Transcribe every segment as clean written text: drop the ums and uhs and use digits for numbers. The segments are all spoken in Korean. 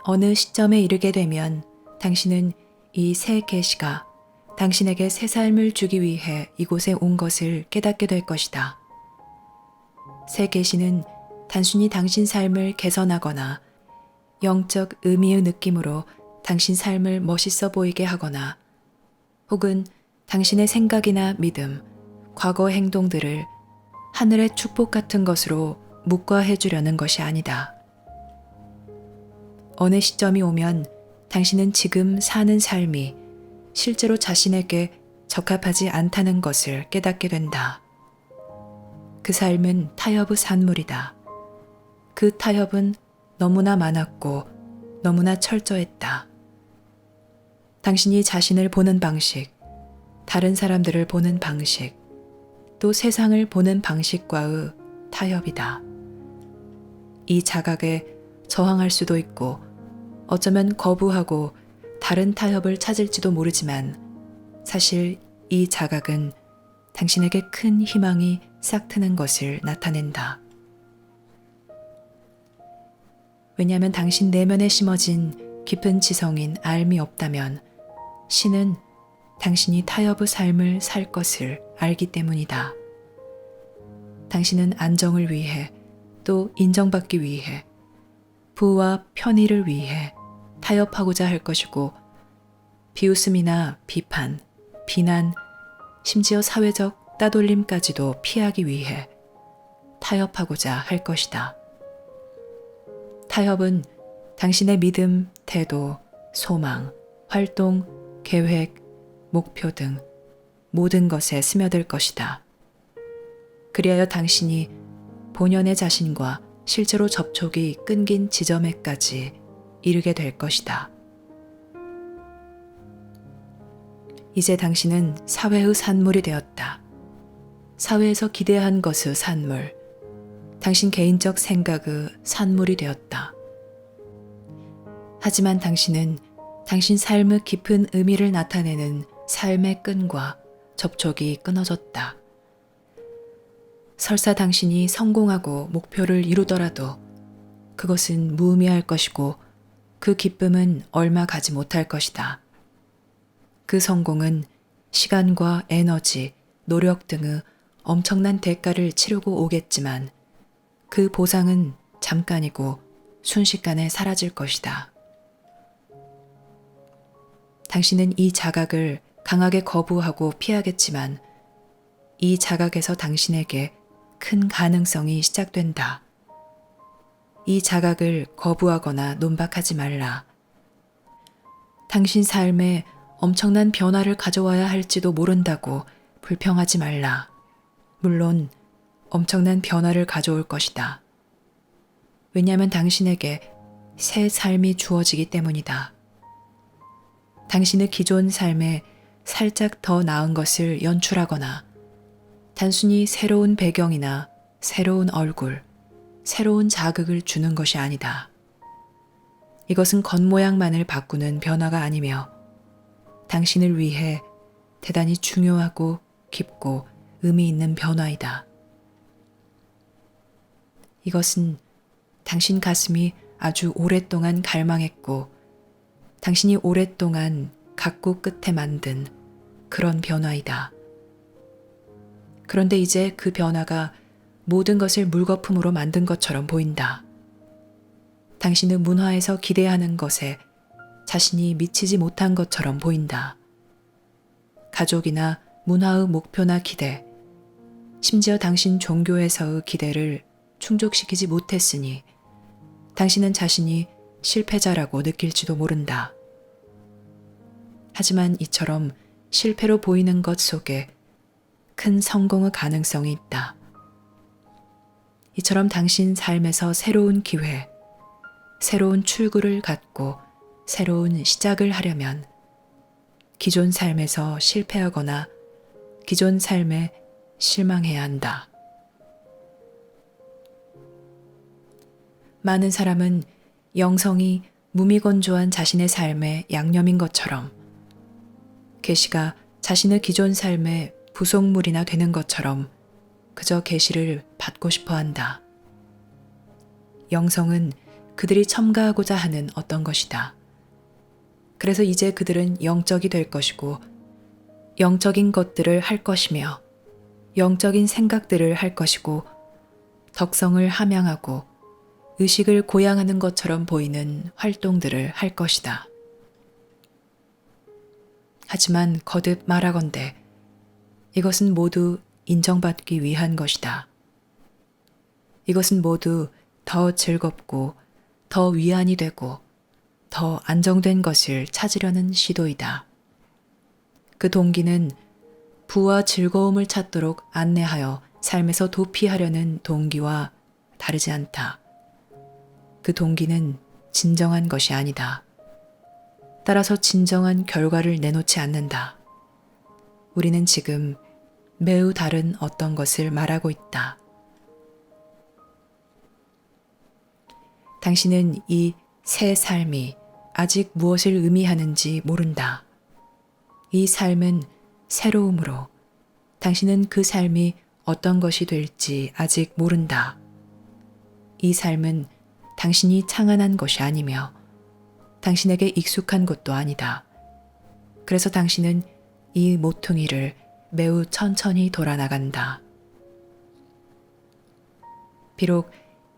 어느 시점에 이르게 되면 당신은 이 새 계시가 당신에게 새 삶을 주기 위해 이곳에 온 것을 깨닫게 될 것이다. 새 계시는 단순히 당신 삶을 개선하거나 영적 의미의 느낌으로 당신 삶을 멋있어 보이게 하거나 혹은 당신의 생각이나 믿음, 과거 행동들을 하늘의 축복 같은 것으로 묵과해 주려는 것이 아니다. 어느 시점이 오면 당신은 지금 사는 삶이 실제로 자신에게 적합하지 않다는 것을 깨닫게 된다. 그 삶은 타협의 산물이다. 그 타협은 너무나 많았고 너무나 철저했다. 당신이 자신을 보는 방식, 다른 사람들을 보는 방식, 또 세상을 보는 방식과의 타협이다. 이 자각에 저항할 수도 있고 어쩌면 거부하고 다른 타협을 찾을지도 모르지만 사실 이 자각은 당신에게 큰 희망이 싹트는 것을 나타낸다. 왜냐하면 당신 내면에 심어진 깊은 지성인 알미 없다면 신은 당신이 타협의 삶을 살 것을 알기 때문이다. 당신은 안정을 위해 또 인정받기 위해 부와 편의를 위해 타협하고자 할 것이고 비웃음이나 비판, 비난, 심지어 사회적 따돌림까지도 피하기 위해 타협하고자 할 것이다. 타협은 당신의 믿음, 태도, 소망, 활동, 계획, 목표 등 모든 것에 스며들 것이다. 그리하여 당신이 본연의 자신과 실제로 접촉이 끊긴 지점에까지 이르게 될 것이다. 이제 당신은 사회의 산물이 되었다. 사회에서 기대한 것의 산물, 당신 개인적 생각의 산물이 되었다. 하지만 당신은 당신 삶의 깊은 의미를 나타내는 삶의 끈과 접촉이 끊어졌다. 설사 당신이 성공하고 목표를 이루더라도 그것은 무의미할 것이고 그 기쁨은 얼마 가지 못할 것이다. 그 성공은 시간과 에너지, 노력 등의 엄청난 대가를 치르고 오겠지만 그 보상은 잠깐이고 순식간에 사라질 것이다. 당신은 이 자각을 강하게 거부하고 피하겠지만 이 자각에서 당신에게 큰 가능성이 시작된다. 이 자각을 거부하거나 논박하지 말라. 당신 삶에 엄청난 변화를 가져와야 할지도 모른다고 불평하지 말라. 물론 엄청난 변화를 가져올 것이다. 왜냐하면 당신에게 새 삶이 주어지기 때문이다. 당신의 기존 삶에 살짝 더 나은 것을 연출하거나 단순히 새로운 배경이나 새로운 얼굴, 새로운 자극을 주는 것이 아니다. 이것은 겉모양만을 바꾸는 변화가 아니며 당신을 위해 대단히 중요하고 깊고 의미 있는 변화이다. 이것은 당신 가슴이 아주 오랫동안 갈망했고 당신이 오랫동안 각고 끝에 만든 그런 변화이다. 그런데 이제 그 변화가 모든 것을 물거품으로 만든 것처럼 보인다. 당신의 문화에서 기대하는 것에 자신이 미치지 못한 것처럼 보인다. 가족이나 문화의 목표나 기대, 심지어 당신 종교에서의 기대를 충족시키지 못했으니 당신은 자신이 실패자라고 느낄지도 모른다. 하지만 이처럼 실패로 보이는 것 속에 큰 성공의 가능성이 있다. 이처럼 당신 삶에서 새로운 기회, 새로운 출구를 갖고 새로운 시작을 하려면 기존 삶에서 실패하거나 기존 삶에 실망해야 한다. 많은 사람은 영성이 무미건조한 자신의 삶의 양념인 것처럼 계시가 자신의 기존 삶의 부속물이나 되는 것처럼 그저 계시를 받고 싶어 한다. 영성은 그들이 첨가하고자 하는 어떤 것이다. 그래서 이제 그들은 영적이 될 것이고 영적인 것들을 할 것이며 영적인 생각들을 할 것이고 덕성을 함양하고 의식을 고양하는 것처럼 보이는 활동들을 할 것이다. 하지만 거듭 말하건대 이것은 모두 인정받기 위한 것이다. 이것은 모두 더 즐겁고 더 위안이 되고 더 안정된 것을 찾으려는 시도이다. 그 동기는 부와 즐거움을 찾도록 안내하여 삶에서 도피하려는 동기와 다르지 않다. 그 동기는 진정한 것이 아니다. 따라서 진정한 결과를 내놓지 않는다. 우리는 지금 매우 다른 어떤 것을 말하고 있다. 당신은 이 새 삶이 아직 무엇을 의미하는지 모른다. 이 삶은 새로움으로 당신은 그 삶이 어떤 것이 될지 아직 모른다. 이 삶은 당신이 창안한 것이 아니며 당신에게 익숙한 것도 아니다. 그래서 당신은 이 모퉁이를 매우 천천히 돌아나간다. 비록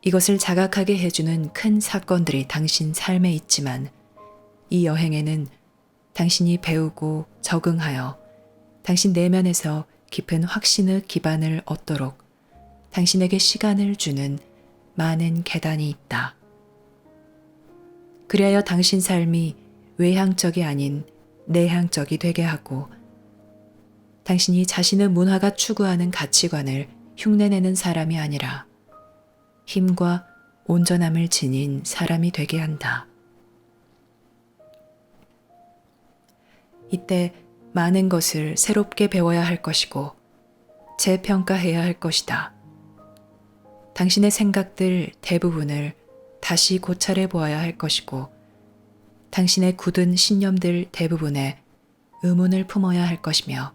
이것을 자각하게 해주는 큰 사건들이 당신 삶에 있지만 이 여행에는 당신이 배우고 적응하여 당신 내면에서 깊은 확신의 기반을 얻도록 당신에게 시간을 주는 많은 계단이 있다. 그리하여 당신 삶이 외향적이 아닌 내향적이 되게 하고 당신이 자신의 문화가 추구하는 가치관을 흉내내는 사람이 아니라 힘과 온전함을 지닌 사람이 되게 한다. 이때 많은 것을 새롭게 배워야 할 것이고 재평가해야 할 것이다. 당신의 생각들 대부분을 다시 고찰해 보아야 할 것이고 당신의 굳은 신념들 대부분에 의문을 품어야 할 것이며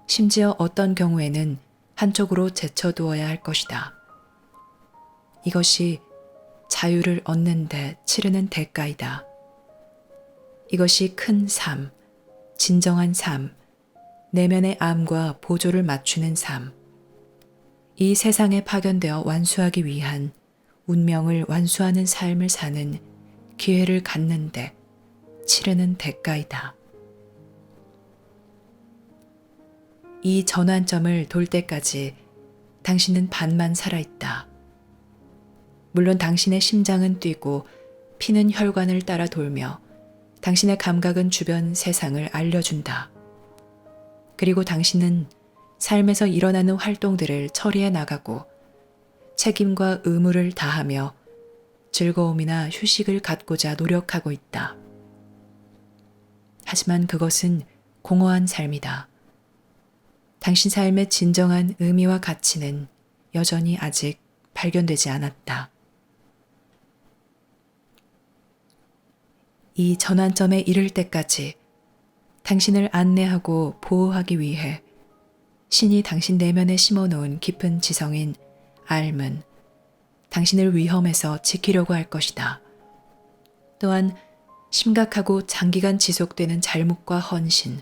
심지어 어떤 경우에는 한쪽으로 제쳐두어야 할 것이다. 이것이 자유를 얻는 데 치르는 대가이다. 이것이 큰 삶, 진정한 삶, 내면의 암과 보조를 맞추는 삶, 이 세상에 파견되어 완수하기 위한 운명을 완수하는 삶을 사는 기회를 갖는데 치르는 대가이다. 이 전환점을 돌 때까지 당신은 반만 살아있다. 물론 당신의 심장은 뛰고 피는 혈관을 따라 돌며 당신의 감각은 주변 세상을 알려준다. 그리고 당신은 삶에서 일어나는 활동들을 처리해 나가고 책임과 의무를 다하며 즐거움이나 휴식을 갖고자 노력하고 있다. 하지만 그것은 공허한 삶이다. 당신 삶의 진정한 의미와 가치는 여전히 아직 발견되지 않았다. 이 전환점에 이를 때까지 당신을 안내하고 보호하기 위해 신이 당신 내면에 심어놓은 깊은 지성인 알은 당신을 위험에서 지키려고 할 것이다. 또한 심각하고 장기간 지속되는 잘못과 헌신,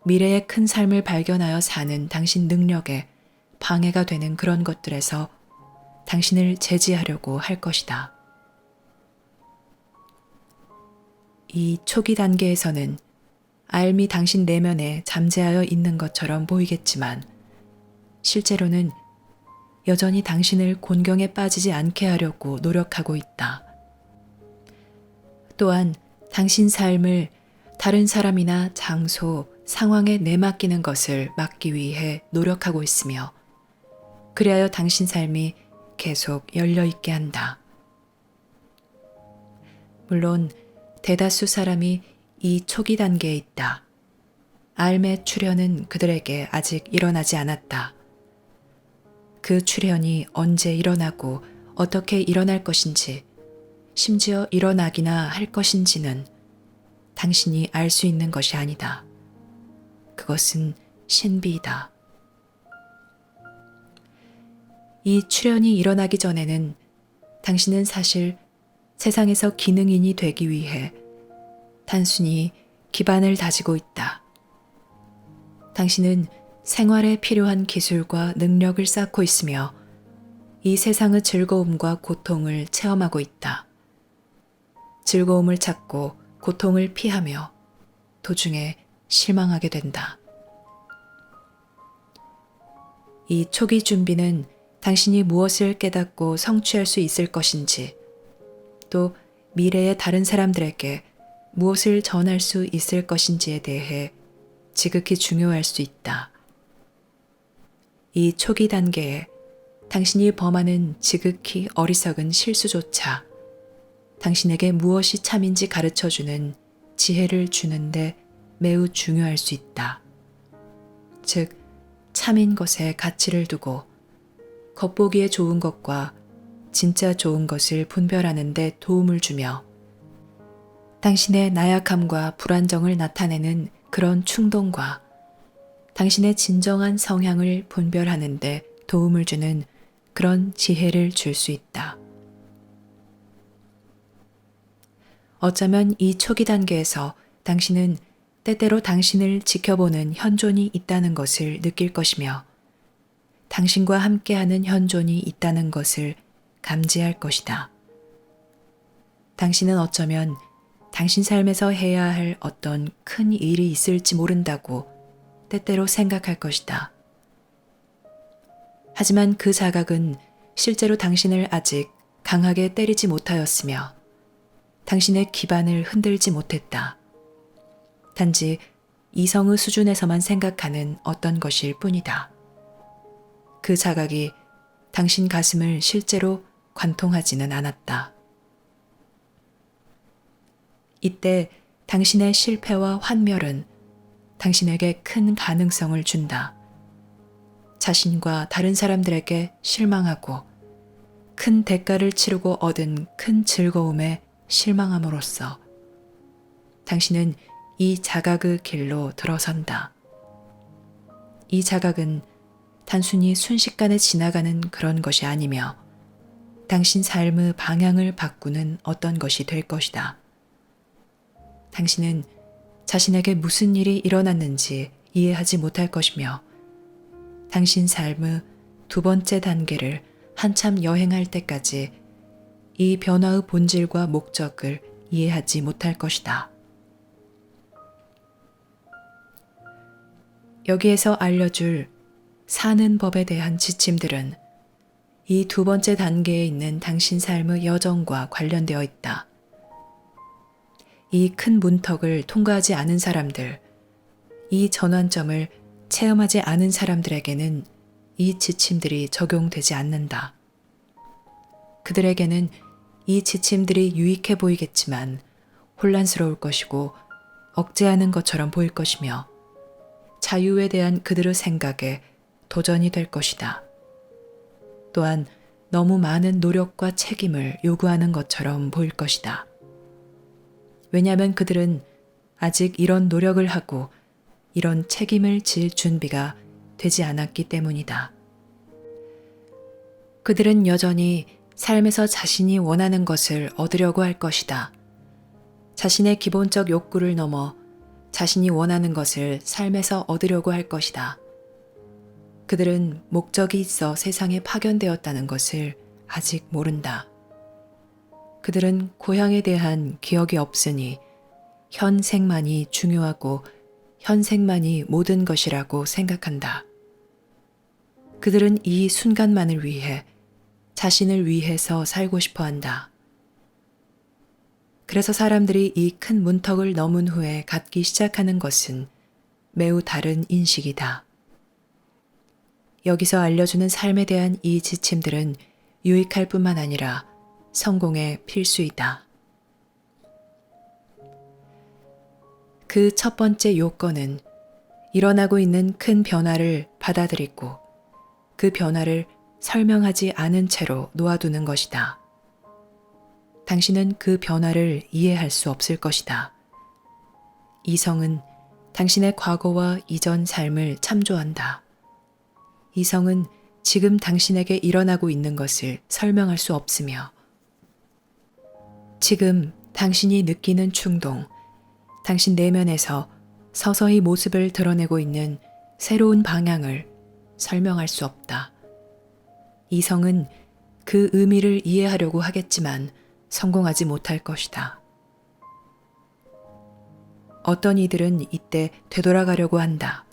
미래의 큰 삶을 발견하여 사는 당신 능력에 방해가 되는 그런 것들에서 당신을 제지하려고 할 것이다. 이 초기 단계에서는 알미 당신 내면에 잠재하여 있는 것처럼 보이겠지만 실제로는 여전히 당신을 곤경에 빠지지 않게 하려고 노력하고 있다. 또한 당신 삶을 다른 사람이나 장소, 상황에 내맡기는 것을 막기 위해 노력하고 있으며 그리하여 당신 삶이 계속 열려있게 한다. 물론 대다수 사람이 이 초기 단계에 있다. 알의 출현은 그들에게 아직 일어나지 않았다. 그 출현이 언제 일어나고 어떻게 일어날 것인지, 심지어 일어나기나 할 것인지는 당신이 알 수 있는 것이 아니다. 그것은 신비이다. 이 출현이 일어나기 전에는 당신은 사실 세상에서 기능인이 되기 위해 단순히 기반을 다지고 있다. 당신은 생활에 필요한 기술과 능력을 쌓고 있으며 이 세상의 즐거움과 고통을 체험하고 있다. 즐거움을 찾고 고통을 피하며 도중에 실망하게 된다. 이 초기 준비는 당신이 무엇을 깨닫고 성취할 수 있을 것인지, 또 미래의 다른 사람들에게 무엇을 전할 수 있을 것인지에 대해 지극히 중요할 수 있다. 이 초기 단계에 당신이 범하는 지극히 어리석은 실수조차 당신에게 무엇이 참인지 가르쳐주는 지혜를 주는데 매우 중요할 수 있다. 즉, 참인 것에 가치를 두고 겉보기에 좋은 것과 진짜 좋은 것을 분별하는 데 도움을 주며 당신의 나약함과 불안정을 나타내는 그런 충동과 당신의 진정한 성향을 분별하는 데 도움을 주는 그런 지혜를 줄 수 있다. 어쩌면 이 초기 단계에서 당신은 때때로 당신을 지켜보는 현존이 있다는 것을 느낄 것이며 당신과 함께하는 현존이 있다는 것을 감지할 것이다. 당신은 어쩌면 당신 삶에서 해야 할 어떤 큰 일이 있을지 모른다고 때때로 생각할 것이다. 하지만 그 자각은 실제로 당신을 아직 강하게 때리지 못하였으며 당신의 기반을 흔들지 못했다. 단지 이성의 수준에서만 생각하는 어떤 것일 뿐이다. 그 자각이 당신 가슴을 실제로 관통하지는 않았다. 이때 당신의 실패와 환멸은 당신에게 큰 가능성을 준다. 자신과 다른 사람들에게 실망하고 큰 대가를 치르고 얻은 큰 즐거움에 실망함으로써 당신은 이 자각의 길로 들어선다. 이 자각은 단순히 순식간에 지나가는 그런 것이 아니며 당신 삶의 방향을 바꾸는 어떤 것이 될 것이다. 당신은 자신에게 무슨 일이 일어났는지 이해하지 못할 것이며 당신 삶의 두 번째 단계를 한참 여행할 때까지 이 변화의 본질과 목적을 이해하지 못할 것이다. 여기에서 알려줄 사는 법에 대한 지침들은 이 두 번째 단계에 있는 당신 삶의 여정과 관련되어 있다. 이 큰 문턱을 통과하지 않은 사람들, 이 전환점을 체험하지 않은 사람들에게는 이 지침들이 적용되지 않는다. 그들에게는 이 지침들이 유익해 보이겠지만 혼란스러울 것이고 억제하는 것처럼 보일 것이며 자유에 대한 그들의 생각에 도전이 될 것이다. 또한 너무 많은 노력과 책임을 요구하는 것처럼 보일 것이다. 왜냐하면 그들은 아직 이런 노력을 하고 이런 책임을 질 준비가 되지 않았기 때문이다. 그들은 여전히 삶에서 자신이 원하는 것을 얻으려고 할 것이다. 자신의 기본적 욕구를 넘어 자신이 원하는 것을 삶에서 얻으려고 할 것이다. 그들은 목적이 있어 세상에 파견되었다는 것을 아직 모른다. 그들은 고향에 대한 기억이 없으니 현생만이 중요하고 현생만이 모든 것이라고 생각한다. 그들은 이 순간만을 위해 자신을 위해서 살고 싶어 한다. 그래서 사람들이 이 큰 문턱을 넘은 후에 갖기 시작하는 것은 매우 다른 인식이다. 여기서 알려주는 삶에 대한 이 지침들은 유익할 뿐만 아니라 성공의 필수이다. 그 첫 번째 요건은 일어나고 있는 큰 변화를 받아들이고 그 변화를 설명하지 않은 채로 놓아두는 것이다. 당신은 그 변화를 이해할 수 없을 것이다. 이성은 당신의 과거와 이전 삶을 참조한다. 이성은 지금 당신에게 일어나고 있는 것을 설명할 수 없으며 지금 당신이 느끼는 충동, 당신 내면에서 서서히 모습을 드러내고 있는 새로운 방향을 설명할 수 없다. 이성은 그 의미를 이해하려고 하겠지만 성공하지 못할 것이다. 어떤 이들은 이때 되돌아가려고 한다.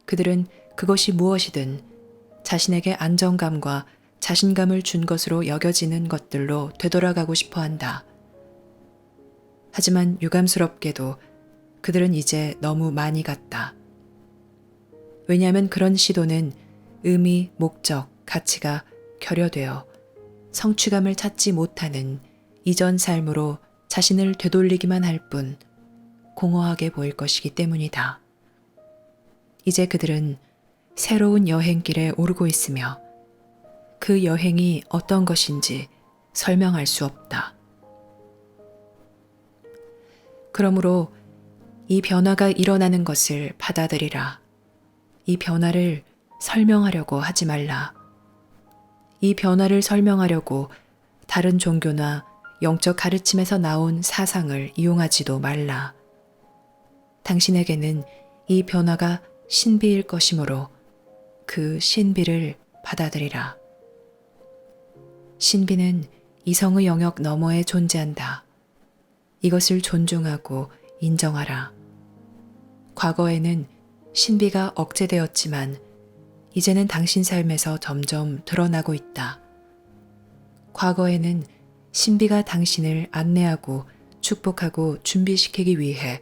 그들은 그것이 무엇이든 자신에게 안정감과 자신감을 준 것으로 여겨지는 것들로 되돌아가고 싶어 한다. 하지만 유감스럽게도 그들은 이제 너무 많이 갔다. 왜냐하면 그런 시도는 의미, 목적, 가치가 결여되어 성취감을 찾지 못하는 이전 삶으로 자신을 되돌리기만 할 뿐 공허하게 보일 것이기 때문이다. 이제 그들은 새로운 여행길에 오르고 있으며 그 여행이 어떤 것인지 설명할 수 없다. 그러므로 이 변화가 일어나는 것을 받아들이라. 이 변화를 설명하려고 하지 말라. 이 변화를 설명하려고 다른 종교나 영적 가르침에서 나온 사상을 이용하지도 말라. 당신에게는 이 변화가 신비일 것이므로 그 신비를 받아들이라. 신비는 이성의 영역 너머에 존재한다. 이것을 존중하고 인정하라. 과거에는 신비가 억제되었지만 이제는 당신 삶에서 점점 드러나고 있다. 과거에는 신비가 당신을 안내하고 축복하고 준비시키기 위해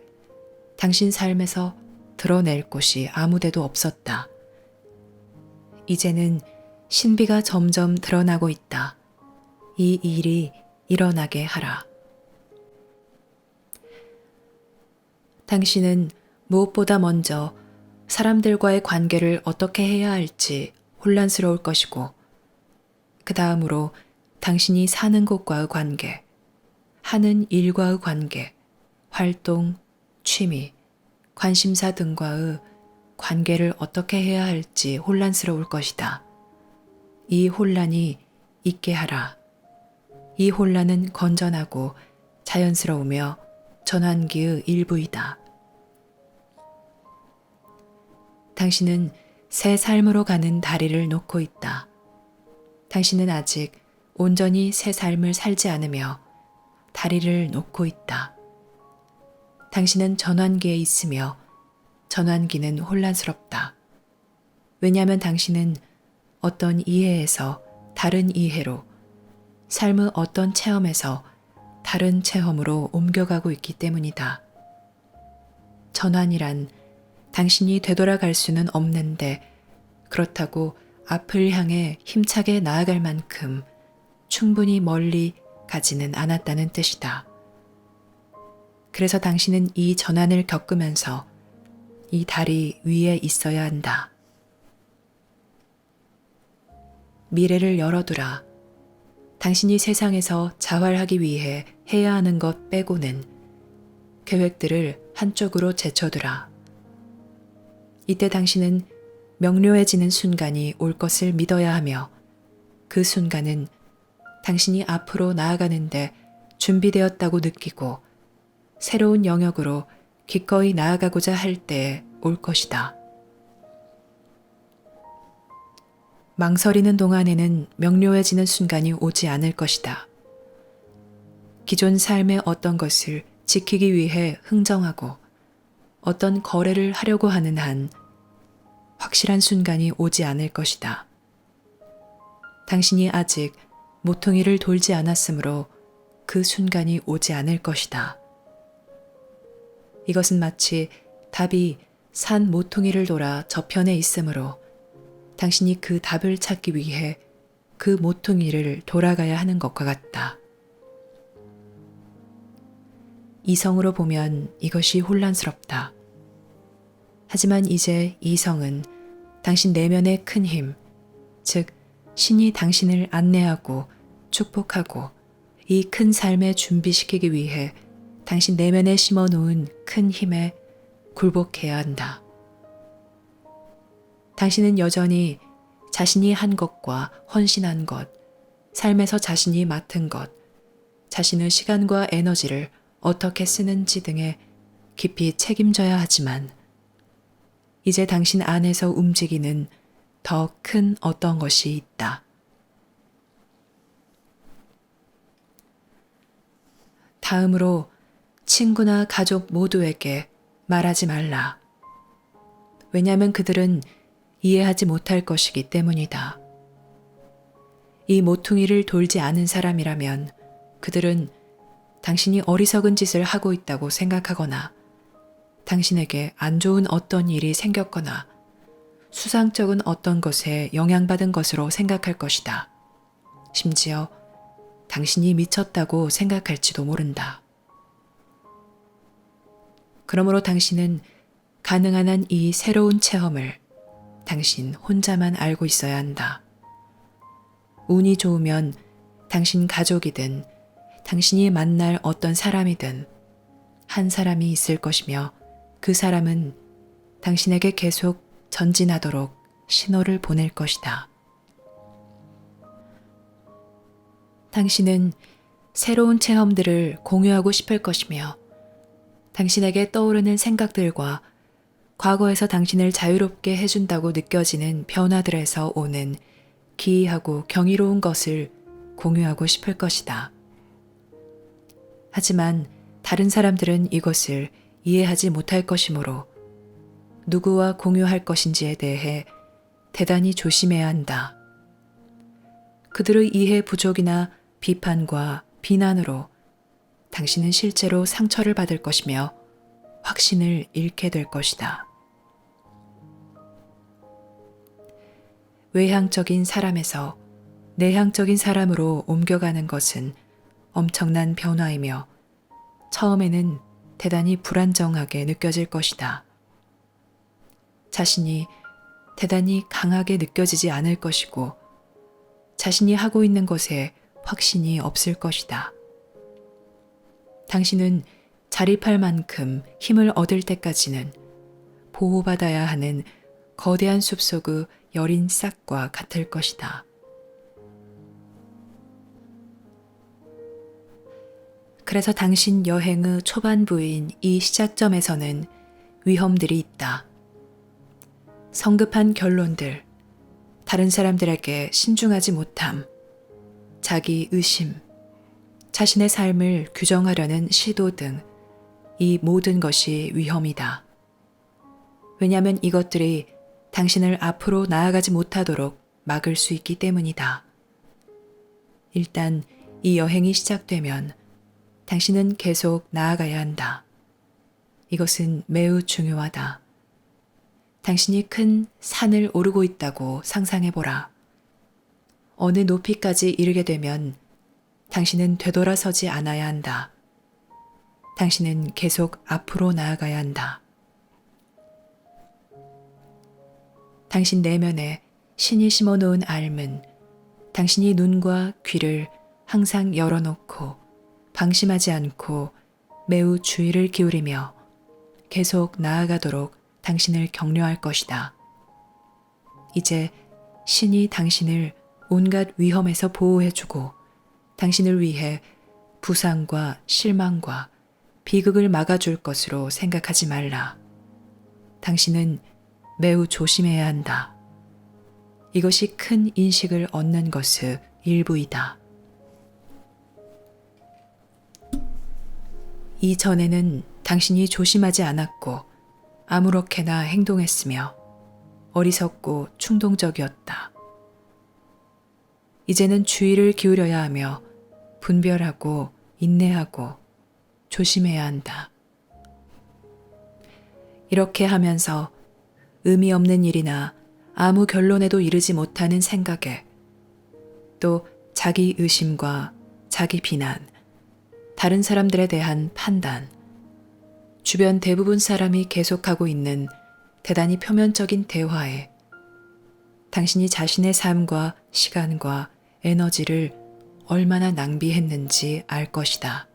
당신 삶에서 드러낼 곳이 아무데도 없었다. 이제는 신비가 점점 드러나고 있다. 이 일이 일어나게 하라. 당신은 무엇보다 먼저 사람들과의 관계를 어떻게 해야 할지 혼란스러울 것이고, 그 다음으로 당신이 사는 곳과의 관계, 하는 일과의 관계, 활동, 취미, 관심사 등과의 관계를 어떻게 해야 할지 혼란스러울 것이다. 이 혼란이 있게 하라. 이 혼란은 건전하고 자연스러우며 전환기의 일부이다. 당신은 새 삶으로 가는 다리를 놓고 있다. 당신은 아직 온전히 새 삶을 살지 않으며 다리를 놓고 있다. 당신은 전환기에 있으며 전환기는 혼란스럽다. 왜냐하면 당신은 어떤 이해에서 다른 이해로, 삶의 어떤 체험에서 다른 체험으로 옮겨가고 있기 때문이다. 전환이란 당신이 되돌아갈 수는 없는데 그렇다고 앞을 향해 힘차게 나아갈 만큼 충분히 멀리 가지는 않았다는 뜻이다. 그래서 당신은 이 전환을 겪으면서 이 다리 위에 있어야 한다. 미래를 열어두라. 당신이 세상에서 자활하기 위해 해야 하는 것 빼고는 계획들을 한쪽으로 제쳐두라. 이때 당신은 명료해지는 순간이 올 것을 믿어야 하며 그 순간은 당신이 앞으로 나아가는데 준비되었다고 느끼고 새로운 영역으로 기꺼이 나아가고자 할 때에 올 것이다. 망설이는 동안에는 명료해지는 순간이 오지 않을 것이다. 기존 삶의 어떤 것을 지키기 위해 흥정하고 어떤 거래를 하려고 하는 한 확실한 순간이 오지 않을 것이다. 당신이 아직 모퉁이를 돌지 않았으므로 그 순간이 오지 않을 것이다. 이것은 마치 답이 산 모퉁이를 돌아 저편에 있으므로 당신이 그 답을 찾기 위해 그 모퉁이를 돌아가야 하는 것과 같다. 이성으로 보면 이것이 혼란스럽다. 하지만 이제 이성은 당신 내면의 큰 힘, 즉 신이 당신을 안내하고 축복하고 이 큰 삶에 준비시키기 위해 당신 내면에 심어놓은 큰 힘에 굴복해야 한다. 당신은 여전히 자신이 한 것과 헌신한 것, 삶에서 자신이 맡은 것, 자신의 시간과 에너지를 어떻게 쓰는지 등에 깊이 책임져야 하지만 이제 당신 안에서 움직이는 더 큰 어떤 것이 있다. 다음으로 친구나 가족 모두에게 말하지 말라. 왜냐하면 그들은 이해하지 못할 것이기 때문이다. 이 모퉁이를 돌지 않은 사람이라면 그들은 당신이 어리석은 짓을 하고 있다고 생각하거나 당신에게 안 좋은 어떤 일이 생겼거나 수상쩍은 어떤 것에 영향받은 것으로 생각할 것이다. 심지어 당신이 미쳤다고 생각할지도 모른다. 그러므로 당신은 가능한 한 이 새로운 체험을 당신 혼자만 알고 있어야 한다. 운이 좋으면 당신 가족이든 당신이 만날 어떤 사람이든 한 사람이 있을 것이며 그 사람은 당신에게 계속 전진하도록 신호를 보낼 것이다. 당신은 새로운 체험들을 공유하고 싶을 것이며 당신에게 떠오르는 생각들과 과거에서 당신을 자유롭게 해준다고 느껴지는 변화들에서 오는 기이하고 경이로운 것을 공유하고 싶을 것이다. 하지만 다른 사람들은 이것을 이해하지 못할 것이므로 누구와 공유할 것인지에 대해 대단히 조심해야 한다. 그들의 이해 부족이나 비판과 비난으로 당신은 실제로 상처를 받을 것이며 확신을 잃게 될 것이다. 외향적인 사람에서 내향적인 사람으로 옮겨가는 것은 엄청난 변화이며 처음에는 대단히 불안정하게 느껴질 것이다. 자신이 대단히 강하게 느껴지지 않을 것이고 자신이 하고 있는 것에 확신이 없을 것이다. 당신은 자립할 만큼 힘을 얻을 때까지는 보호받아야 하는 거대한 숲속의 여린 싹과 같을 것이다. 그래서 당신 여행의 초반부인 이 시작점에서는 위험들이 있다. 성급한 결론들, 다른 사람들에게 신중하지 못함, 자기 의심, 자신의 삶을 규정하려는 시도 등 이 모든 것이 위험이다. 왜냐하면 이것들이 당신을 앞으로 나아가지 못하도록 막을 수 있기 때문이다. 일단 이 여행이 시작되면 당신은 계속 나아가야 한다. 이것은 매우 중요하다. 당신이 큰 산을 오르고 있다고 상상해보라. 어느 높이까지 이르게 되면 당신은 되돌아서지 않아야 한다. 당신은 계속 앞으로 나아가야 한다. 당신 내면에 신이 심어놓은 알은 당신이 눈과 귀를 항상 열어놓고 방심하지 않고 매우 주의를 기울이며 계속 나아가도록 당신을 격려할 것이다. 이제 신이 당신을 온갖 위험에서 보호해주고 당신을 위해 부상과 실망과 비극을 막아줄 것으로 생각하지 말라. 당신은 매우 조심해야 한다. 이것이 큰 인식을 얻는 것의 일부이다. 이전에는 당신이 조심하지 않았고 아무렇게나 행동했으며 어리석고 충동적이었다. 이제는 주의를 기울여야 하며 분별하고 인내하고 조심해야 한다. 이렇게 하면서 의미 없는 일이나 아무 결론에도 이르지 못하는 생각에 또 자기 의심과 자기 비난, 다른 사람들에 대한 판단, 주변 대부분 사람이 계속하고 있는 대단히 표면적인 대화에 당신이 자신의 삶과 시간과 에너지를 얼마나 낭비했는지 알 것이다.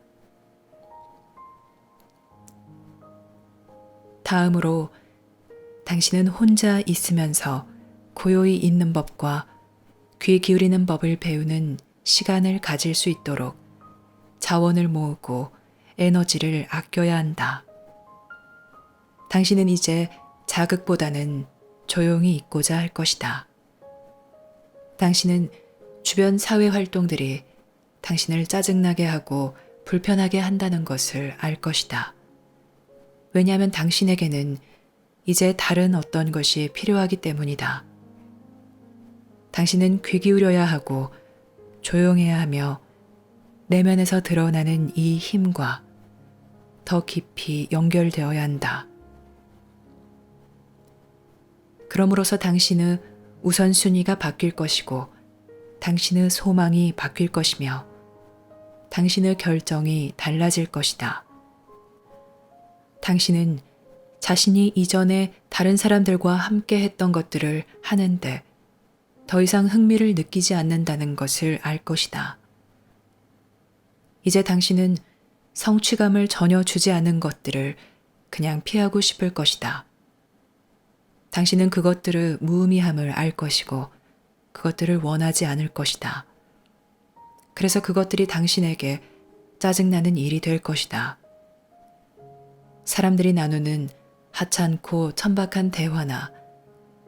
다음으로 당신은 혼자 있으면서 고요히 있는 법과 귀 기울이는 법을 배우는 시간을 가질 수 있도록 자원을 모으고 에너지를 아껴야 한다. 당신은 이제 자극보다는 조용히 있고자 할 것이다. 당신은 주변 사회 활동들이 당신을 짜증나게 하고 불편하게 한다는 것을 알 것이다. 왜냐하면 당신에게는 이제 다른 어떤 것이 필요하기 때문이다. 당신은 귀 기울여야 하고 조용해야 하며 내면에서 드러나는 이 힘과 더 깊이 연결되어야 한다. 그럼으로써 당신의 우선순위가 바뀔 것이고 당신의 소망이 바뀔 것이며 당신의 결정이 달라질 것이다. 당신은 자신이 이전에 다른 사람들과 함께 했던 것들을 하는데 더 이상 흥미를 느끼지 않는다는 것을 알 것이다. 이제 당신은 성취감을 전혀 주지 않은 것들을 그냥 피하고 싶을 것이다. 당신은 그것들의 무의미함을 알 것이고 그것들을 원하지 않을 것이다. 그래서 그것들이 당신에게 짜증나는 일이 될 것이다. 사람들이 나누는 하찮고 천박한 대화나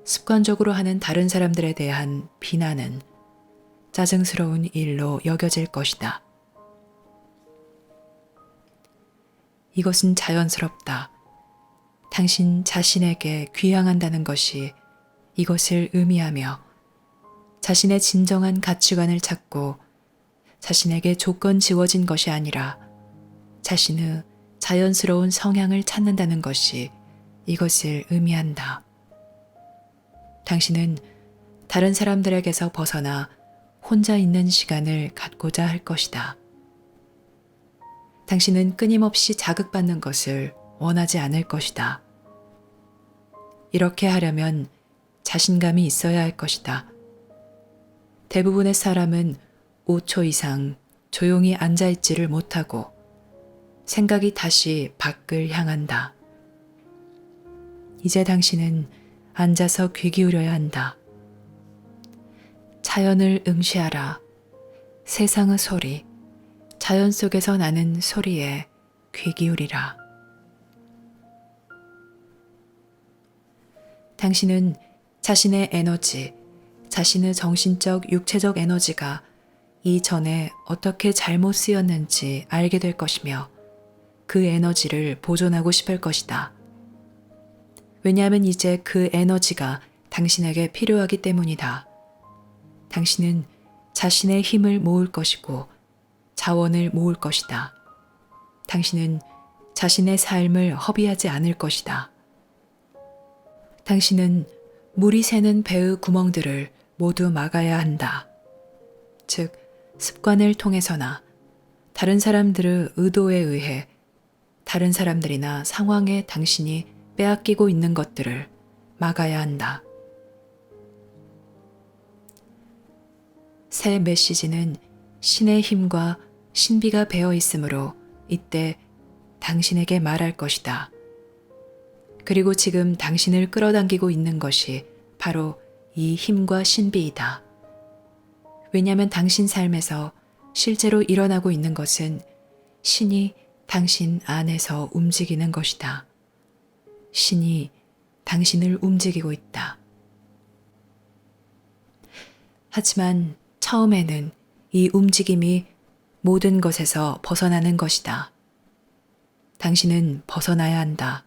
습관적으로 하는 다른 사람들에 대한 비난은 짜증스러운 일로 여겨질 것이다. 이것은 자연스럽다. 당신 자신에게 귀향한다는 것이 이것을 의미하며 자신의 진정한 가치관을 찾고 자신에게 조건 지워진 것이 아니라 자신의 자연스러운 성향을 찾는다는 것이 이것을 의미한다. 당신은 다른 사람들에게서 벗어나 혼자 있는 시간을 갖고자 할 것이다. 당신은 끊임없이 자극받는 것을 원하지 않을 것이다. 이렇게 하려면 자신감이 있어야 할 것이다. 대부분의 사람은 5초 이상 조용히 앉아있지를 못하고 생각이 다시 밖을 향한다. 이제 당신은 앉아서 귀 기울여야 한다. 자연을 응시하라. 세상의 소리, 자연 속에서 나는 소리에 귀 기울이라. 당신은 자신의 에너지, 자신의 정신적, 육체적 에너지가 이전에 어떻게 잘못 쓰였는지 알게 될 것이며 그 에너지를 보존하고 싶을 것이다. 왜냐하면 이제 그 에너지가 당신에게 필요하기 때문이다. 당신은 자신의 힘을 모을 것이고 자원을 모을 것이다. 당신은 자신의 삶을 허비하지 않을 것이다. 당신은 물이 새는 배의 구멍들을 모두 막아야 한다. 즉, 습관을 통해서나 다른 사람들의 의도에 의해 다른 사람들이나 상황에 당신이 빼앗기고 있는 것들을 막아야 한다. 새 메시지는 신의 힘과 신비가 배어 있으므로 이때 당신에게 말할 것이다. 그리고 지금 당신을 끌어당기고 있는 것이 바로 이 힘과 신비이다. 왜냐하면 당신 삶에서 실제로 일어나고 있는 것은 신이 당신 안에서 움직이는 것이다. 신이 당신을 움직이고 있다. 하지만 처음에는 이 움직임이 모든 것에서 벗어나는 것이다. 당신은 벗어나야 한다.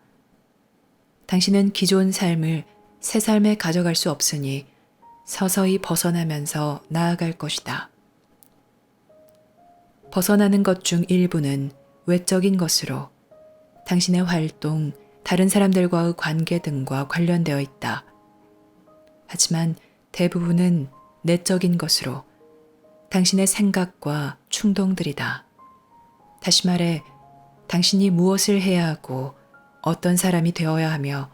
당신은 기존 삶을 새 삶에 가져갈 수 없으니 서서히 벗어나면서 나아갈 것이다. 벗어나는 것 중 일부는 외적인 것으로 당신의 활동, 다른 사람들과의 관계 등과 관련되어 있다. 하지만 대부분은 내적인 것으로 당신의 생각과 충동들이다. 다시 말해, 당신이 무엇을 해야 하고 어떤 사람이 되어야 하며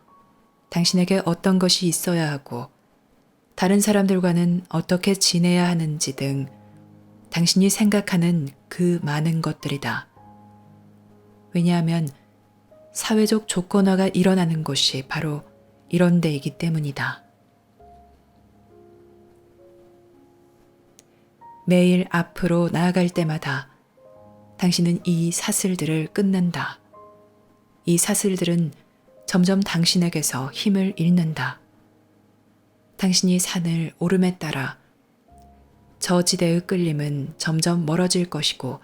당신에게 어떤 것이 있어야 하고 다른 사람들과는 어떻게 지내야 하는지 등 당신이 생각하는 그 많은 것들이다. 왜냐하면 사회적 조건화가 일어나는 곳이 바로 이런 데이기 때문이다. 매일 앞으로 나아갈 때마다 당신은 이 사슬들을 끊는다. 이 사슬들은 점점 당신에게서 힘을 잃는다. 당신이 산을 오름에 따라 저지대의 끌림은 점점 멀어질 것이고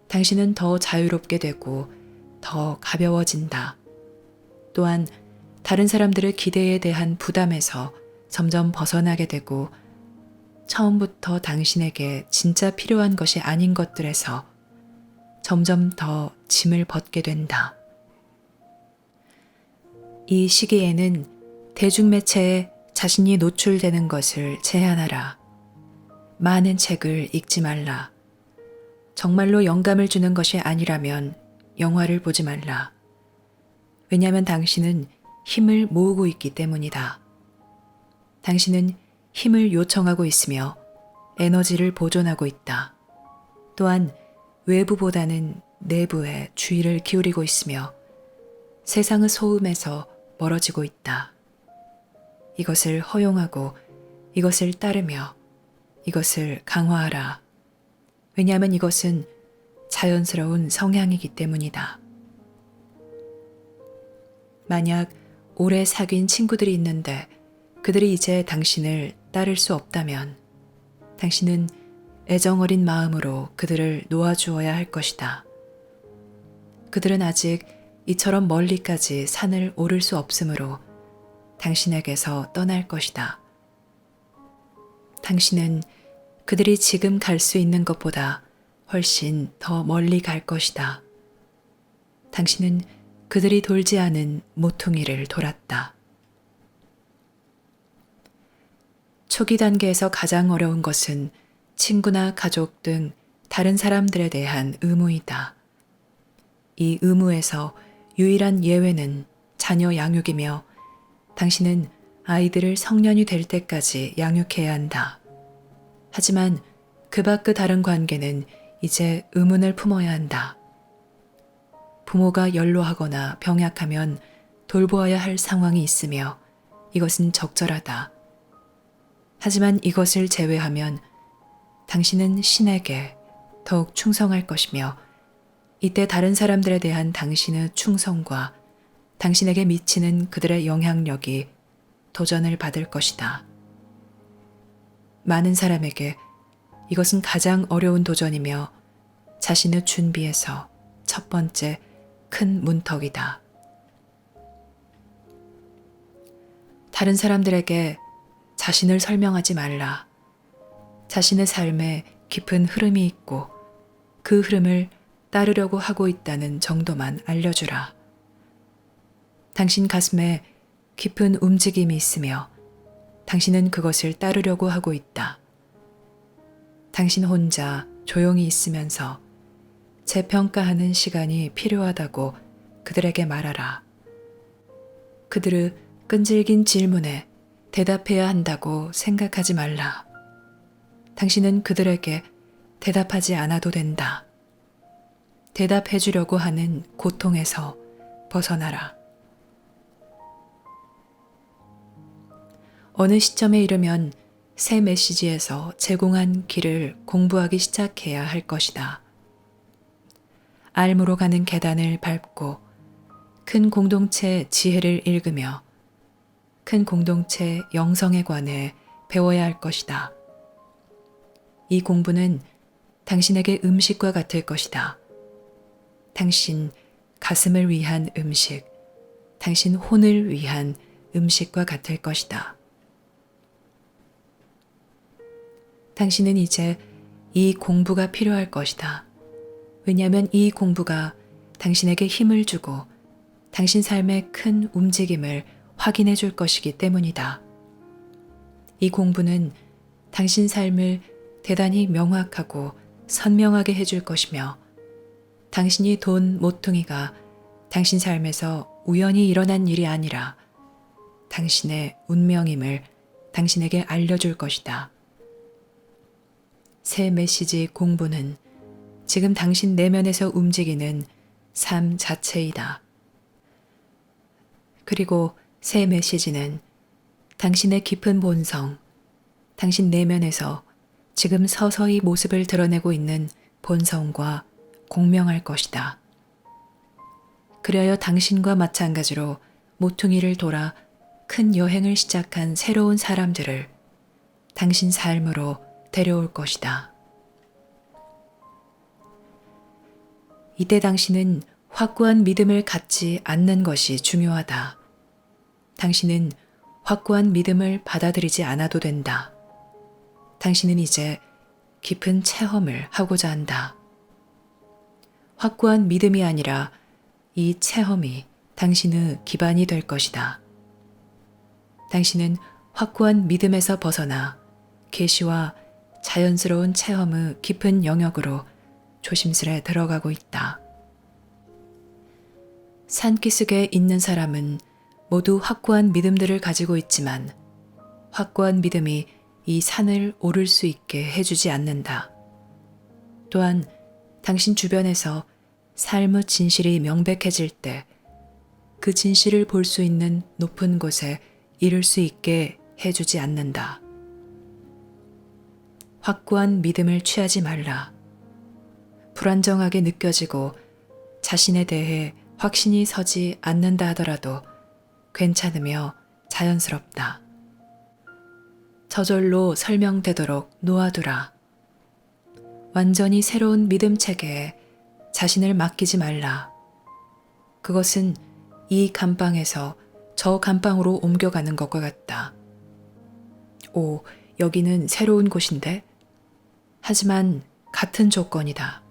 당신은 더 자유롭게 되고 더 가벼워진다. 또한 다른 사람들의 기대에 대한 부담에서 점점 벗어나게 되고 처음부터 당신에게 진짜 필요한 것이 아닌 것들에서 점점 더 짐을 벗게 된다. 이 시기에는 대중매체에 자신이 노출되는 것을 제한하라. 많은 책을 읽지 말라. 정말로 영감을 주는 것이 아니라면 영화를 보지 말라. 왜냐하면 당신은 힘을 모으고 있기 때문이다. 당신은 힘을 요청하고 있으며 에너지를 보존하고 있다. 또한 외부보다는 내부에 주의를 기울이고 있으며 세상의 소음에서 멀어지고 있다. 이것을 허용하고 이것을 따르며 이것을 강화하라. 왜냐하면 이것은 자연스러운 성향이기 때문이다. 만약 오래 사귄 친구들이 있는데 그들이 이제 당신을 따를 수 없다면 당신은 애정어린 마음으로 그들을 놓아주어야 할 것이다. 그들은 아직 이처럼 멀리까지 산을 오를 수 없으므로 당신에게서 떠날 것이다. 당신은 그들이 지금 갈 수 있는 것보다 훨씬 더 멀리 갈 것이다. 당신은 그들이 돌지 않은 모퉁이를 돌았다. 초기 단계에서 가장 어려운 것은 친구나 가족 등 다른 사람들에 대한 의무이다. 이 의무에서 유일한 예외는 자녀 양육이며 당신은 아이들을 성년이 될 때까지 양육해야 한다. 하지만 그 밖의 다른 관계는 이제 의문을 품어야 한다. 부모가 연로하거나 병약하면 돌보아야 할 상황이 있으며 이것은 적절하다. 하지만 이것을 제외하면 당신은 신에게 더욱 충성할 것이며 이때 다른 사람들에 대한 당신의 충성과 당신에게 미치는 그들의 영향력이 도전을 받을 것이다. 많은 사람에게 이것은 가장 어려운 도전이며 자신의 준비에서 첫 번째 큰 문턱이다. 다른 사람들에게 자신을 설명하지 말라. 자신의 삶에 깊은 흐름이 있고 그 흐름을 따르려고 하고 있다는 정도만 알려주라. 당신 가슴에 깊은 움직임이 있으며 당신은 그것을 따르려고 하고 있다. 당신 혼자 조용히 있으면서 재평가하는 시간이 필요하다고 그들에게 말하라. 그들의 끈질긴 질문에 대답해야 한다고 생각하지 말라. 당신은 그들에게 대답하지 않아도 된다. 대답해 주려고 하는 고통에서 벗어나라. 어느 시점에 이르면 새 메시지에서 제공한 길을 공부하기 시작해야 할 것이다. 알무로 가는 계단을 밟고 큰 공동체 지혜를 읽으며 큰 공동체 영성에 관해 배워야 할 것이다. 이 공부는 당신에게 음식과 같을 것이다. 당신 가슴을 위한 음식, 당신 혼을 위한 음식과 같을 것이다. 당신은 이제 이 공부가 필요할 것이다. 왜냐하면 이 공부가 당신에게 힘을 주고 당신 삶의 큰 움직임을 확인해 줄 것이기 때문이다. 이 공부는 당신 삶을 대단히 명확하고 선명하게 해줄 것이며 당신이 돈 모퉁이가 당신 삶에서 우연히 일어난 일이 아니라 당신의 운명임을 당신에게 알려줄 것이다. 새 메시지 공부는 지금 당신 내면에서 움직이는 삶 자체이다. 그리고 새 메시지는 당신의 깊은 본성, 당신 내면에서 지금 서서히 모습을 드러내고 있는 본성과 공명할 것이다. 그리하여 당신과 마찬가지로 모퉁이를 돌아 큰 여행을 시작한 새로운 사람들을 당신 삶으로 데려올 것이다. 이때 당신은 확고한 믿음을 갖지 않는 것이 중요하다. 당신은 확고한 믿음을 받아들이지 않아도 된다. 당신은 이제 깊은 체험을 하고자 한다. 확고한 믿음이 아니라 이 체험이 당신의 기반이 될 것이다. 당신은 확고한 믿음에서 벗어나 계시와 자연스러운 체험의 깊은 영역으로 조심스레 들어가고 있다. 산기슭에 있는 사람은 모두 확고한 믿음들을 가지고 있지만 확고한 믿음이 이 산을 오를 수 있게 해주지 않는다. 또한 당신 주변에서 삶의 진실이 명백해질 때 그 진실을 볼 수 있는 높은 곳에 이를 수 있게 해주지 않는다. 확고한 믿음을 취하지 말라. 불안정하게 느껴지고 자신에 대해 확신이 서지 않는다 하더라도 괜찮으며 자연스럽다. 저절로 설명되도록 놓아두라. 완전히 새로운 믿음 체계에 자신을 맡기지 말라. 그것은 이 감방에서 저 감방으로 옮겨가는 것과 같다. 오, 여기는 새로운 곳인데? 하지만 같은 조건이다.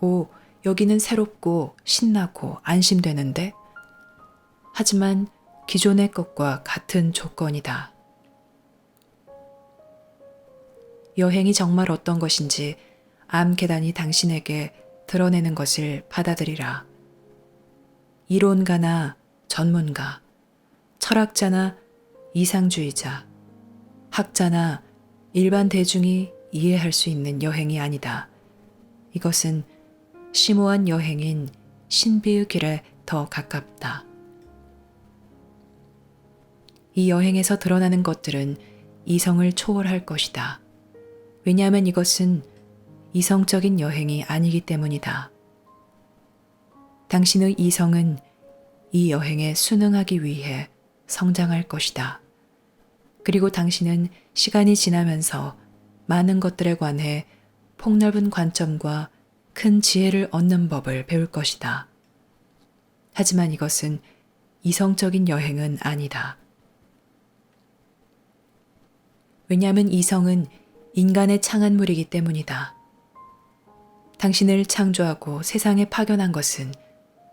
오, 여기는 새롭고 신나고 안심되는데? 하지만 기존의 것과 같은 조건이다. 여행이 정말 어떤 것인지 암 계단이 당신에게 드러내는 것을 받아들이라. 이론가나 전문가, 철학자나 이상주의자, 학자나 일반 대중이 이해할 수 있는 여행이 아니다. 이것은 심오한 여행인 신비의 길에 더 가깝다. 이 여행에서 드러나는 것들은 이성을 초월할 것이다. 왜냐하면 이것은 이성적인 여행이 아니기 때문이다. 당신의 이성은 이 여행에 순응하기 위해 성장할 것이다. 그리고 당신은 시간이 지나면서 많은 것들에 관해 폭넓은 관점과 큰 지혜를 얻는 법을 배울 것이다. 하지만 이것은 이성적인 여행은 아니다. 왜냐하면 이성은 인간의 창안물이기 때문이다. 당신을 창조하고 세상에 파견한 것은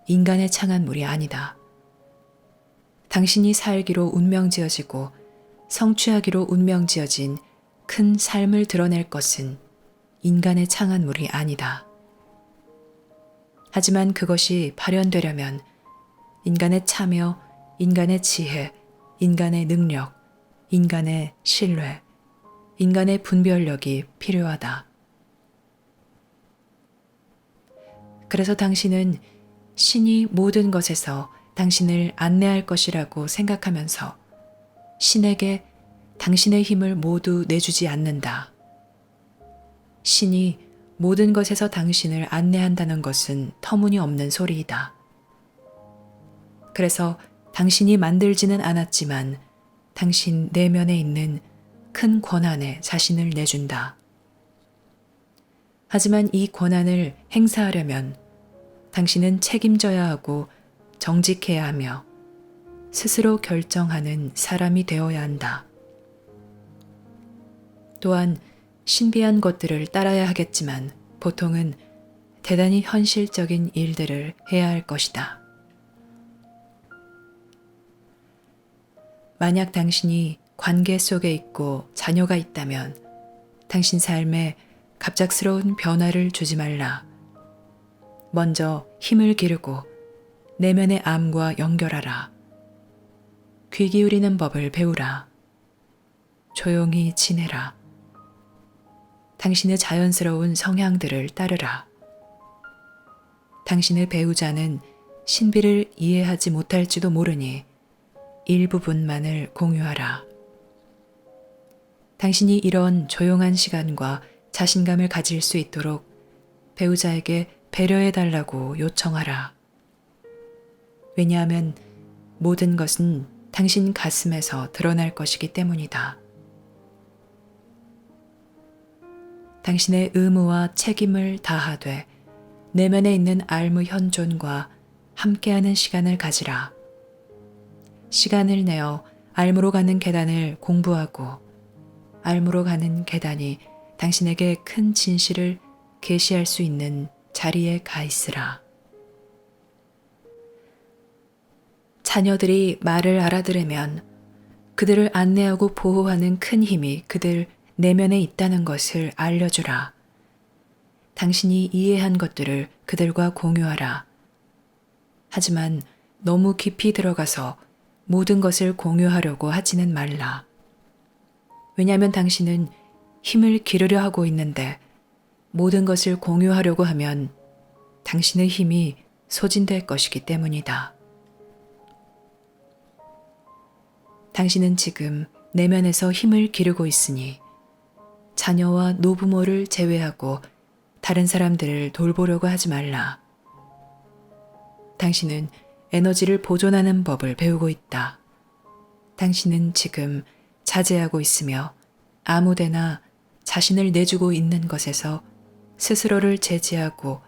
인간의 창안물이 아니다. 당신이 살기로 운명지어지고 성취하기로 운명지어진 큰 삶을 드러낼 것은 인간의 창안물이 아니다. 하지만 그것이 발현되려면 인간의 참여, 인간의 지혜, 인간의 능력, 인간의 신뢰, 인간의 분별력이 필요하다. 그래서 당신은 신이 모든 것에서 당신을 안내할 것이라고 생각하면서 신에게 당신의 힘을 모두 내주지 않는다. 신이 모든 것에서 당신을 안내한다는 것은 터무니없는 소리이다. 그래서 당신이 만들지는 않았지만 당신 내면에 있는 큰 권한에 자신을 내준다. 하지만 이 권한을 행사하려면 당신은 책임져야 하고 정직해야 하며 스스로 결정하는 사람이 되어야 한다. 또한 신비한 것들을 따라야 하겠지만 보통은 대단히 현실적인 일들을 해야 할 것이다. 만약 당신이 관계 속에 있고 자녀가 있다면 당신 삶에 갑작스러운 변화를 주지 말라. 먼저 힘을 기르고 내면의 암과 연결하라. 귀 기울이는 법을 배우라. 조용히 지내라. 당신의 자연스러운 성향들을 따르라. 당신의 배우자는 신비를 이해하지 못할지도 모르니 일부분만을 공유하라. 당신이 이런 조용한 시간과 자신감을 가질 수 있도록 배우자에게 배려해달라고 요청하라. 왜냐하면 모든 것은 당신 가슴에서 드러날 것이기 때문이다. 당신의 의무와 책임을 다하되 내면에 있는 알무 현존과 함께하는 시간을 가지라. 시간을 내어 알무로 가는 계단을 공부하고 알무로 가는 계단이 당신에게 큰 진실을 계시할 수 있는 자리에 가 있으라. 자녀들이 말을 알아들으면 그들을 안내하고 보호하는 큰 힘이 그들 내면에 있다는 것을 알려주라. 당신이 이해한 것들을 그들과 공유하라. 하지만 너무 깊이 들어가서 모든 것을 공유하려고 하지는 말라. 왜냐하면 당신은 힘을 기르려 하고 있는데 모든 것을 공유하려고 하면 당신의 힘이 소진될 것이기 때문이다. 당신은 지금 내면에서 힘을 기르고 있으니 자녀와 노부모를 제외하고 다른 사람들을 돌보려고 하지 말라. 당신은 에너지를 보존하는 법을 배우고 있다. 당신은 지금 자제하고 있으며 아무데나 자신을 내주고 있는 것에서 스스로를 제지하고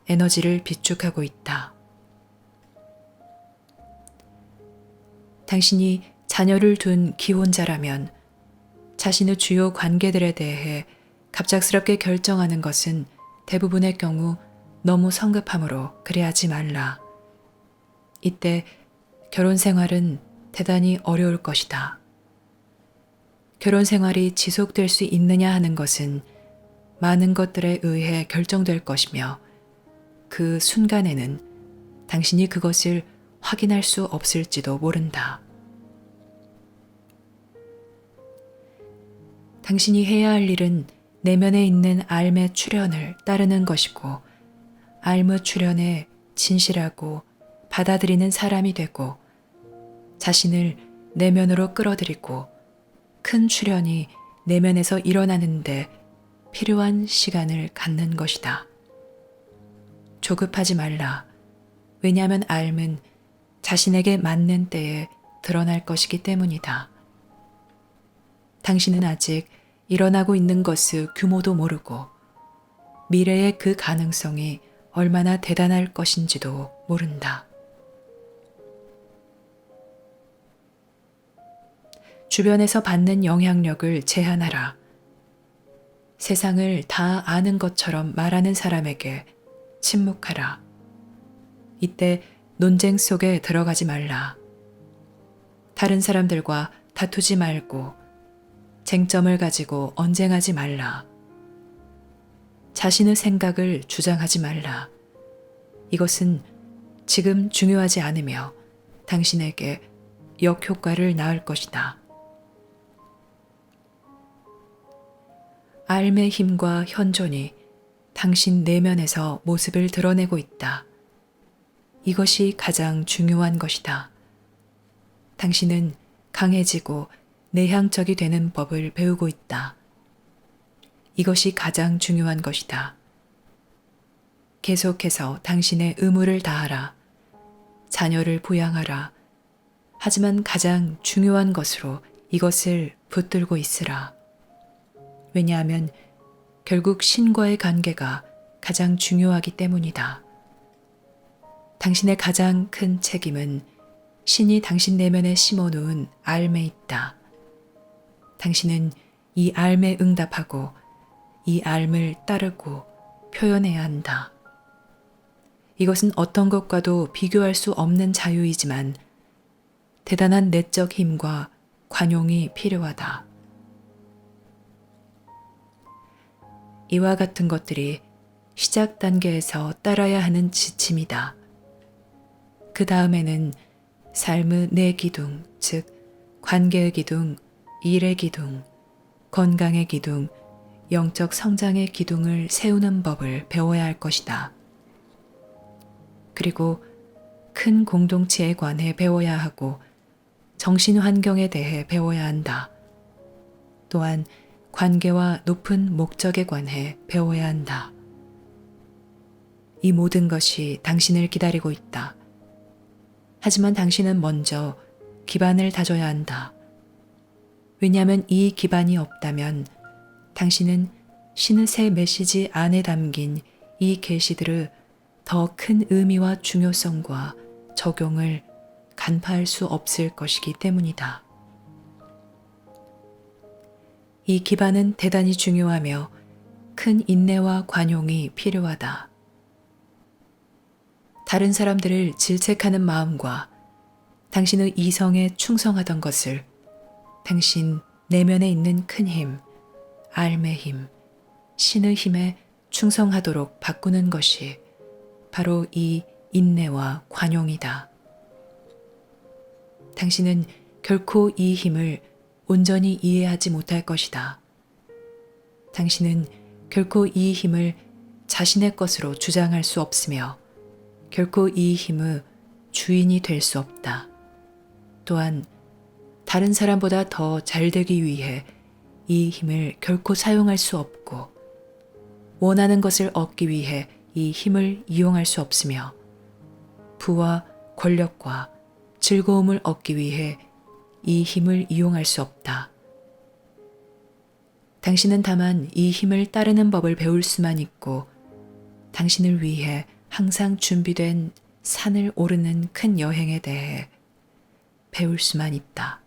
에너지를 비축하고 있다. 당신이 자녀를 둔 기혼자라면 자신의 주요 관계들에 대해 갑작스럽게 결정하는 것은 대부분의 경우 너무 성급함으로 그래하지 말라. 이때 결혼 생활은 대단히 어려울 것이다. 결혼 생활이 지속될 수 있느냐 하는 것은 많은 것들에 의해 결정될 것이며 그 순간에는 당신이 그것을 확인할 수 없을지도 모른다. 당신이 해야 할 일은 내면에 있는 알의 출현을 따르는 것이고 알의 출현에 진실하고 받아들이는 사람이 되고 자신을 내면으로 끌어들이고 큰 출현이 내면에서 일어나는데 필요한 시간을 갖는 것이다. 조급하지 말라. 왜냐하면 알은 자신에게 맞는 때에 드러날 것이기 때문이다. 당신은 아직 일어나고 있는 것의 규모도 모르고 미래의 그 가능성이 얼마나 대단할 것인지도 모른다. 주변에서 받는 영향력을 제한하라. 세상을 다 아는 것처럼 말하는 사람에게 침묵하라. 이때 논쟁 속에 들어가지 말라. 다른 사람들과 다투지 말고 쟁점을 가지고 언쟁하지 말라. 자신의 생각을 주장하지 말라. 이것은 지금 중요하지 않으며 당신에게 역효과를 낳을 것이다. 알의 힘과 현존이 당신 내면에서 모습을 드러내고 있다. 이것이 가장 중요한 것이다. 당신은 강해지고 내향적이 되는 법을 배우고 있다. 이것이 가장 중요한 것이다. 계속해서 당신의 의무를 다하라. 자녀를 부양하라. 하지만 가장 중요한 것으로 이것을 붙들고 있으라. 왜냐하면 결국 신과의 관계가 가장 중요하기 때문이다. 당신의 가장 큰 책임은 신이 당신 내면에 심어놓은 알에 있다. 당신은 이 알에 응답하고 이 알을 따르고 표현해야 한다. 이것은 어떤 것과도 비교할 수 없는 자유이지만 대단한 내적 힘과 관용이 필요하다. 이와 같은 것들이 시작 단계에서 따라야 하는 지침이다. 그 다음에는 삶의 네 기둥, 즉 관계의 기둥, 일의 기둥, 건강의 기둥, 영적 성장의 기둥을 세우는 법을 배워야 할 것이다. 그리고 큰 공동체에 관해 배워야 하고 정신 환경에 대해 배워야 한다. 또한 관계와 높은 목적에 관해 배워야 한다. 이 모든 것이 당신을 기다리고 있다. 하지만 당신은 먼저 기반을 다져야 한다. 왜냐하면 이 기반이 없다면 당신은 신의 새 메시지 안에 담긴 이 계시들을 더 큰 의미와 중요성과 적용을 간파할 수 없을 것이기 때문이다. 이 기반은 대단히 중요하며 큰 인내와 관용이 필요하다. 다른 사람들을 질책하는 마음과 당신의 이성에 충성하던 것을 당신 내면에 있는 큰 힘, 알의 힘, 신의 힘에 충성하도록 바꾸는 것이 바로 이 인내와 관용이다. 당신은 결코 이 힘을 온전히 이해하지 못할 것이다. 당신은 결코 이 힘을 자신의 것으로 주장할 수 없으며 결코 이 힘의 주인이 될 수 없다. 또한 다른 사람보다 더 잘되기 위해 이 힘을 결코 사용할 수 없고 원하는 것을 얻기 위해 이 힘을 이용할 수 없으며 부와 권력과 즐거움을 얻기 위해 이 힘을 이용할 수 없다. 당신은 다만 이 힘을 따르는 법을 배울 수만 있고 당신을 위해 항상 준비된 산을 오르는 큰 여행에 대해 배울 수만 있다.